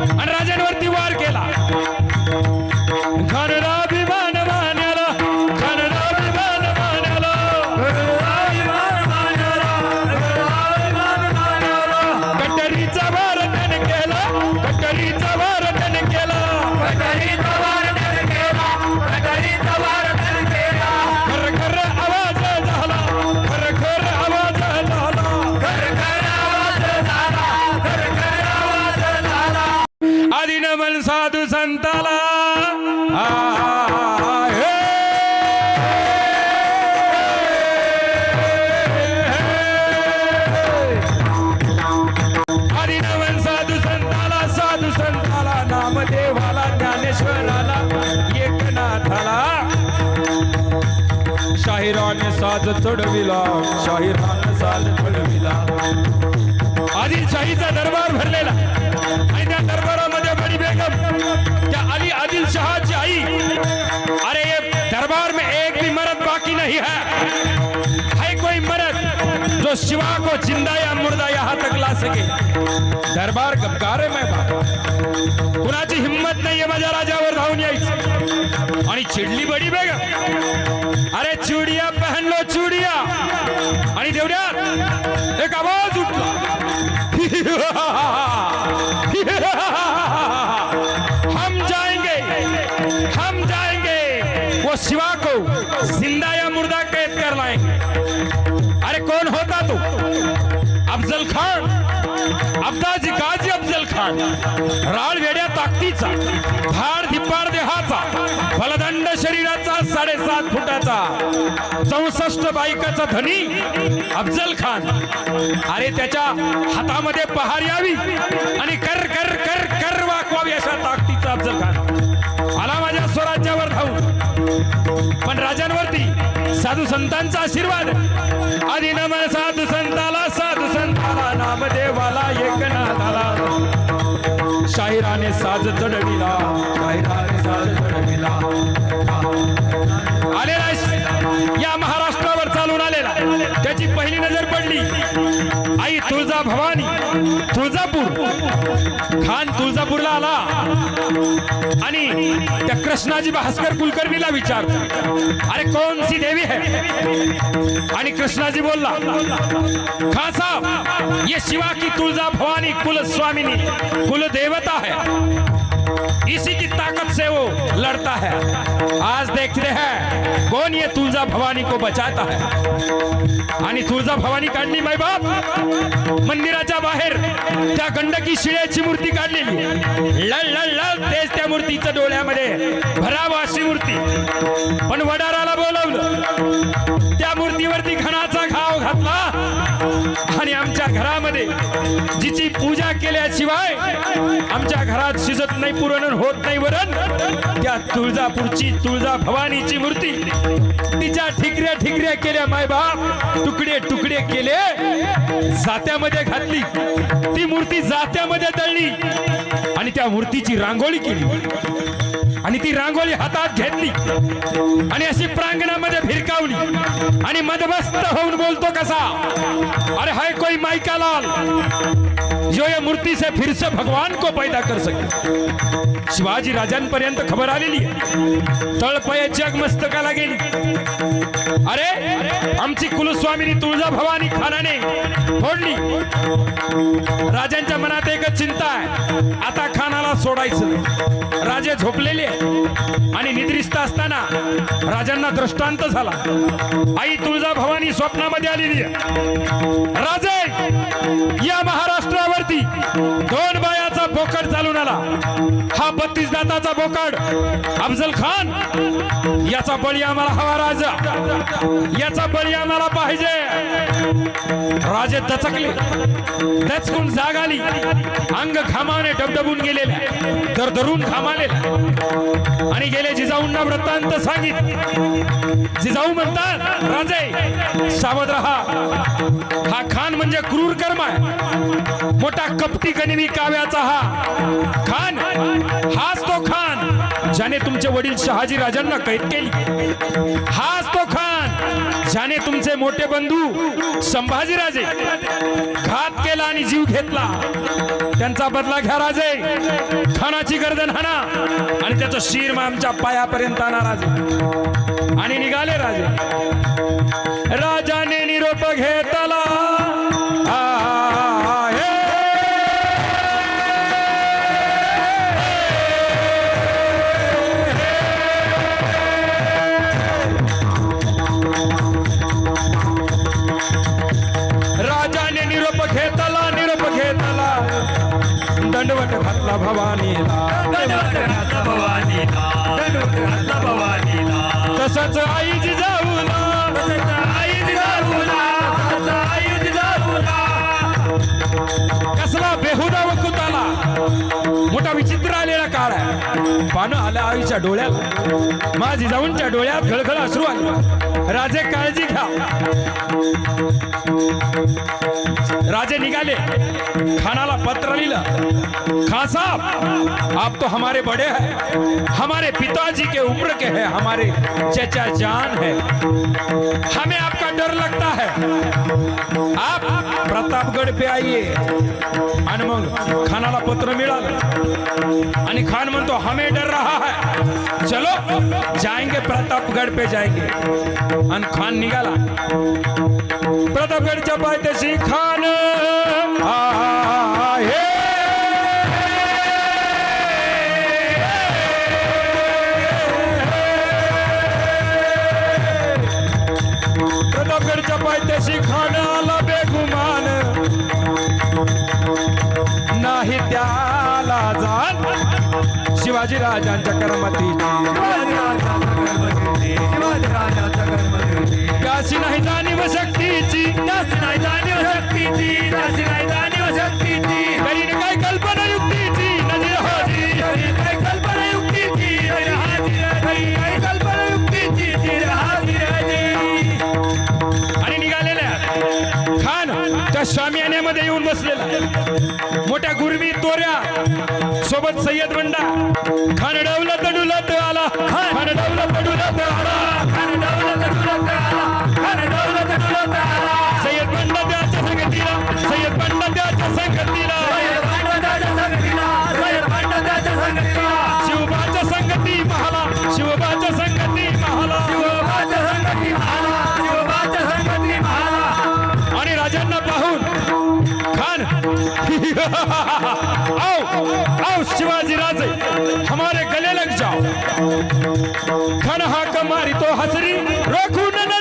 आणि राजांवरती वार केला. घनराभिमान मान्याला, घनराभिमान मान्याला, कटरीचा वार त्याने केला, कटरीचा वार त्याने केला, कटरीचा वार त्याने केला, कटरीचा वार त्याने केला. खर खर आवाज झाला, खर खर आवाज झाला, खर खर आवाज झाला, खर खर आवाज झाला. आदि नमन साधू संताला. हरिनवन साधू संताला, साधू संताला, नामदेवाला, ज्ञानेश्वराला, एकनाथाला. शाहिराने साज चढविला, शाहिराने साज चढविला. आदिलशाहीचा दरबार भरलेला आणि त्या दरबारामध्ये बडी बेगम, त्या अली आदिलशाहची आई. अरे ये दरबार में एक भी मर्द बाकी नहीं है कोई मर्द जो शिवा को जिंदा या मुर्दा यहाँ तक ला सके. दरबार गपकारे में कुणाची हिम्मत नाहीये माझ्या राजावर धावून यायची. आणि चिडली बडी बेगम. अरे चुडिया पहन लो चुडिया. आणि तेवढ्यात एक आवाज उठला. हम जाएंगे, हम जाएंगे, वो शिवा को जिंदा या मुर्दा कैद कर लाएंगे. अरे कौन होता तू? अफजल खान, अब्दाजी गाजी अफजल खान. राळ वेड्या ताकदीचा, धाड धिप्पाड देहाचा, बलदंड शरीराचा, 7.5 फुटाचा, 64 बायकाचा धनी अफजल खान. अरे त्याच्या हातामध्ये पहार यावी आणि कर कर कर कर वाकवावी अशा ताकदीचा अफजल खान आला माझ्या स्वराज्यावर धावून. पण राजांवरती साधू संतांचा आशीर्वाद. आदि नमन साधू संताला, साधू संताला, नामदेवाला, एकनाथाला. शाहिराने साज चढविला, शाहिराने साज चढविला. आलेला या महाराष्ट्रावर चालून आलेला. त्याची पहिली नजर पडली आई तुळजा भवानी, तुळजापूर. खान तुळजापूरला आला आणि त्या कृष्णाजी भास्कर कुलकर्णीला विचारतो, अरे कौन सी देवी है? आणि कृष्णाजी बोलला, खान साहब ये शिवा की तुळजा भवानी कुल स्वामिनी, कुल देवता है. इसी की ताकत से वो लड़ता है. आज देखते हैं कौन ये तुळजा भवानी को बचाता है. आणि तुळजा भवानी काढली माय बाप. मंदिराच्या बाहेर त्या गंडकी शिळ्याची मूर्ती काढलेली. लळ लळ लळ तेच त्या मूर्तीच्या डोळ्यामध्ये भराव अशी मूर्ती. पण वडाराला बोलवलं, त्या मूर्तीवरती घणाचा घाव घातला आणि आमच्या घरामध्ये जिची पूजा केल्याशिवाय आमच्या घरात शिजत नाही, पुरण होत नाही वरण, त्या तुळजापूरची तुळजा भवानीची मूर्ती तिच्या ठिकऱ्या ठिकऱ्या केल्या माय बाप. तुकडे तुकडे केले, जात्यामध्ये घातली. ती मूर्ती जात्यामध्ये दळली आणि त्या मूर्तीची रांगोळी केली. आणि ती रांगोळी हातात घेतली आणि अशी प्रांगणामध्ये भिरकावली. आणि मदमस्त होऊन बोलतो कसा, अरे हाय कोई माइका लाल जो ये मूर्ति से फिर से भगवान को पैदा कर सके. शिवाजी राजांपर्यंत खबर आलेली. तळपय जग मस्तकाला गेली. अरे आमची कुलस्वामिनी तुळजा भवानी खानाने फोडली. राजांच्या मनात एकच चिंता आहे, आता खानाला सोडायचं. राजे झोपलेले आणि निद्रिस्त असताना राजांना दृष्टांत झाला. आई तुळजा भवानी स्वप्नामध्ये आलेली आहे. राजे या महाराष्ट्रावरती 2 बायाचा बोकड चालून आला. हा 32 दाताचा बोकड अफजल खान. याचा बळी आम्हाला हवा राजा, याचा बळी आम्हाला पाहिजे. राजे दचकले, दचकून जाग आली. अंग घामाने डबडबून गेलेले, दरदरून घामाले आणि गेले. जिजाऊंना वृत्तांत सांगित. जिजाऊ म्हणतात, राजे सावध रहा. हा खान म्हणजे क्रूर कर्म आहे, मोठा कपटी गनिमी काव्याचा हा खान. हाच तो खान ज्याने तुमचे वडील शहाजी राजांना कैद केली. हाच तो खान ज्याने तुमचे मोठे बंधू संभाजीराजे घात केला आणि जीव घेतला, त्यांचा बदला घ्या राजे. खानाची गर्दन हाना आणि त्याचं शिर आमच्या पायापर्यंत आणा राजे. आणि निघाले राजे. राजाने निरोप घेतला. राजाने निरोप घेतला, निरोप घेतला. दंडवट घातला भवानीला, दंडवट घातला भवानीला, दंडवट घातला भवानीला. तसंच आई जिजाऊला, तसंच आई जिजाऊला, तसंच आई जिजाऊला. कसला बेहुदा वकुताला. मोठा विचित्र आलेला काळ आहे. पानं आल्या आईच्या डोळ्यात, माझी जाऊनच्या डोळ्यात घळघळ अश्रू आले. राजे काळजी घ्या. राजे निघाले. खानाला पत्र लिहिलं. खान साहब, आप तो हमारे बड़े हैं, हमारे पिताजी के उम्र के हैं, हमारे चचा जान है, हमें आपका डर लगता है, आप प्रतापगढ़ पे आइए. आणि मग खानाला पत्र मिळालं आणि खान म्हणतो हमें डर रहा है, चलो जाएंगे प्रतापगढ़ पे जाएंगे. आणि खान निघाला. प्रतापगढ़च्या पायथ्याशी खान आहे. प्रतापगढ़च्या पायथ्याशी खान आला बेगुमान, नाही त्याला जाण शिवाजी राजांच्या कर्मतीची, शिवाजीराजाच्या कर्मयोगी. त्याशी नाही जाणीव शक्तीची, त्याची नाही जाणीव शक्तीची, त्याची नाही जाणीव शक्तीची. करीन काय कल्पना युक्तीची, नजर हाजी तरी काय कल्पना युक्तीची, तरी हाजीर, तरी काय कल्पना युक्तीची, तरी हाजीर आहे. आणि निघालेल्या खान त्या शामियान्यामध्ये येऊन बसलेला. मोठ्या गुरवी तोऱ्या सोबत सय्यद बंडा. खान डवलत डुलत आला, खान डवलत डुलत आला, खान दौलत डुलत आला, खान दौलत डुलत आला. सय्यद बंडा त्याच्या संगतीला, सय्यद बंडा त्याच्या संगतीला, सय्यद भांडवताच्या संगतीला, सय्यद भांडवताच्या संगतीला. शिवबाच्या संगती महाला, शिवबाच्या संगती महाला. शिवबाच्या संगती महाला, शिवबाच्या संगती महाला. आणि राजांना पाहून खान आओ आओ शिवाजी राजे, हमारे गले लग जाओ. खान हाक मारी तो हसरी, रोखून न